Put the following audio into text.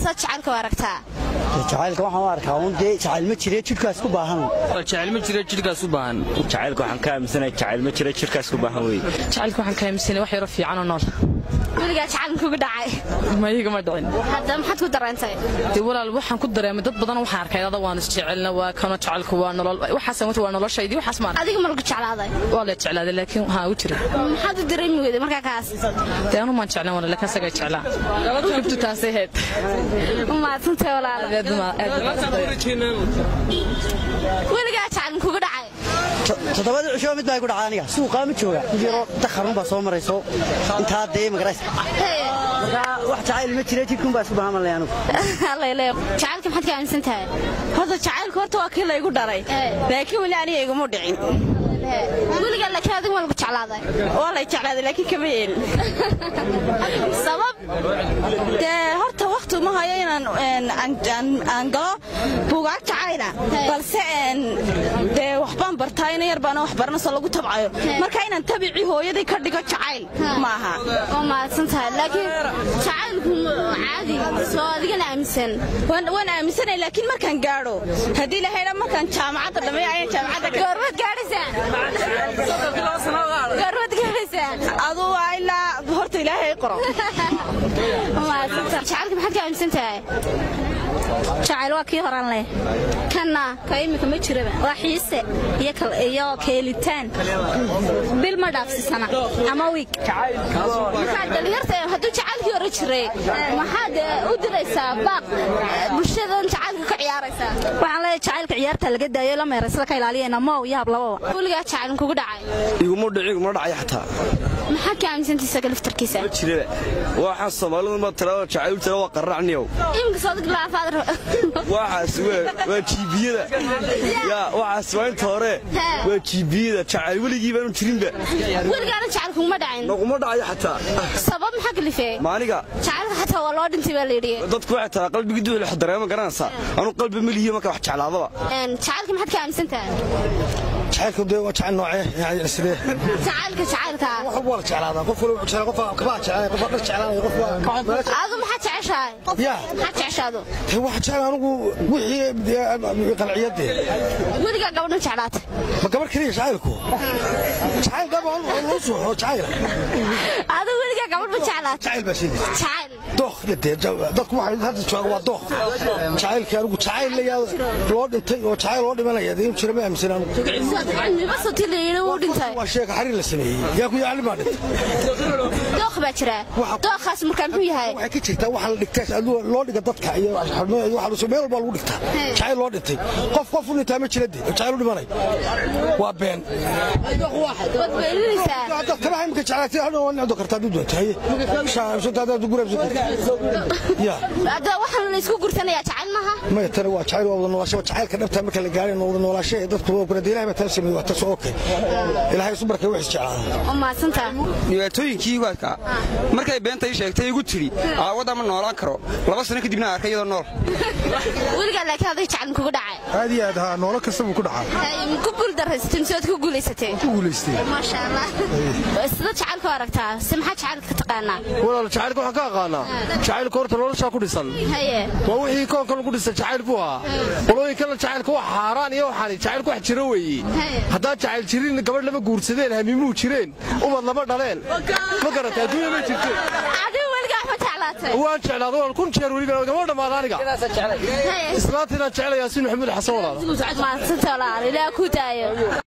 jacaylka u aragtaa jacaylka waxaan u arkaa un dee jacayl ma jira jirkaas ku baahan jacayl ma jira jirkaas u baahan jacaylka waxaan ka aaminsanahay jacayl ma jira jirkaas ku baahan weey jacaylka waxaan ka aaminsanahay wax yar fiican oo nool weligaa jacayl kugu dhacay ma iga ma dhicin hadda maxaad ku dareentay walaal waxaan ku dareemay dad badan waxaan arkay dad waan isjecelna waa kana jacaylku waa nolol waxaas waa noloshaydii waxaas ma adiga ma lagu jeclaaday waa la jeclaaday laakiin waxa uu jira maxaad u dareemi weyday markaa kaas taanu ma jeclaan wala laakiin saga jeclaa kibtu taasay heed ma tunta walaal weligaa jacayl kugu dhacay todobada cisho mid baa igu dhacay aniga suuqa ma jooga jiro dakharun baa soo marayso inta dee magaraysa wax jacayl ma jira jirkun baa isku baahan layaan leele jacaylka maxaad ka aaminsan tahay horta jacaylku horta waa kii la igu dharay laakiin wali aniga iguma dhicin weligaa laakiin adiga ma lagu jeclaaday waa la jeclaaday laakiin kama yeelin sabab dee horta waqti uma hayo inaan galo buugaag jacayla balse dee waxbaan bartaa ina yar baana wax baranasoo lagu tabcayo marka inaan tabici hooyadii ka dhigo jacayl maaha waa mahadsan tahay laakiin jacaylku caadi soo adigana aaminsan waan aaminsanay laakiin markaan gaadho haddii la haydha markaan jaamacadda dhameeyo ayaan jaamacadda goormaad gaadhaysaa goormaad gaadhaysaa aduu waa ilaa horta ilaahay qoro jacaylka maxaad ka aaminsan tahay jacayl waa kii horan leh kana ka imika ma jiraba waa xiise iyo keelitaan bil ma dhaafsisana ama wiig maxaad dhalinyarta hadduu jacaylkii hore jiray maxaad u diraysaa baaq bulshadan jacaylka ka ciyaaraysaa waxaan leeyahay jacaylka ciyaarta laga daayo la meeraysada ka ilaaliyayna moow iyo hablababa weligaa jacayl kugu dhacay iguma dhacay xataa maxaad ka aaminsantiisa galiftarkiisa ma jiraba waxaan Soomaalidu ma tirada jacaylta waa qaracniyow imka soo diglaafad waxaas waa jiibiyada waxaas waa inta hore waa jiibiyada jacayl weligii baan jirinba weligaana jacayl kuma dhacin kuma dhacayo xataa sabab maxaa galifay maaniga jacaylka xataa waa loo dhintay baa leeyahay dadku waxay tahay qalbigiidu la dareemo garanaysa anu qalbi miliyo marka wax jeclaadaba jacaylka maxaad ka aaminsantahay jacaylku dee waa jacayl noocee yani sidee jacaylka wax wala jeclaada qof wala jeclaada qof ka jeclaada qof dhar jeclaada qof aadu maxaad jeceshahay maxaad jeceshaado wax jecel anigu wixii qalciyade weligaa gabadha jeclaatay ma gabar kaliya jacaylku jacayl gabadh oo soo jacayl aadu weligaa gabadh ma jeclaatay jacayl baa shidi jacayl dookh dadku waxay hadda jooga waa dookh jacaylka anigu jacayl la yaado loo dhintay oo jacayl loo dhimanaya in jira ma aaminsan anigu bas tileeyay uu dhintay waa sheeka xariir la sameeyay yaa ku yaali ma dhintay dookh baa jira dookhaas markaa muxuu yahay waxay ka jirtaa waxa la dhigtaa loo dhiga dadka iyo waxa meel walba lagu dhigtaa jacayl loo dhintay qof u dhintaa ma jira jacayl u dhimanay waa been dadka kama hay marka jacayl hadda waa nicdo kartaa dib doontahay shaashada gurabso ya hadda waxa la isku gurtanayaa jacayl maaha ma tani waa jacayl wada nolosha jacaylka dhabta marka la gaaray nolosha dadku waa kula diilay ma taasimi waa taas okay ilaahay subarka wax jeclaa ma santa dhibaatooyinkii waadka markay beenta ay sheegtay igu tiri wada ma noolaan karo 2 sano kadibna arkay iyadoo nool weligaa laakiin hadda jacayl kugu dhacay aad iyo aad ha noolo kasta ku dhacay ku guuldareysatay soo ku guuleysatay ma sha Allah sida jacaylka aragtaa simxa jacaylka ka taqaana walaal jacaylka waxa ka aqaana jacaylka horta nolosha ku dhisan waa wixii koonka lagu dhisay jacayl buu ahaa qolooyinka la jacaylka wax xaaraan iyo waxaan jacaylku wax jiro weeyii hadaa jacayl jirin gabadh lama guursadeen hamimuu jireen umad lama dhaleen ma garataa adduunya ma jirteen adigu weligaa ma jeclaatay waan jeclaaday waan kun jeer weligaa gabadha maadaaniga islaantina jecelayaa si maxamuud xasan walaal ma santa walaal ilaa ku daayo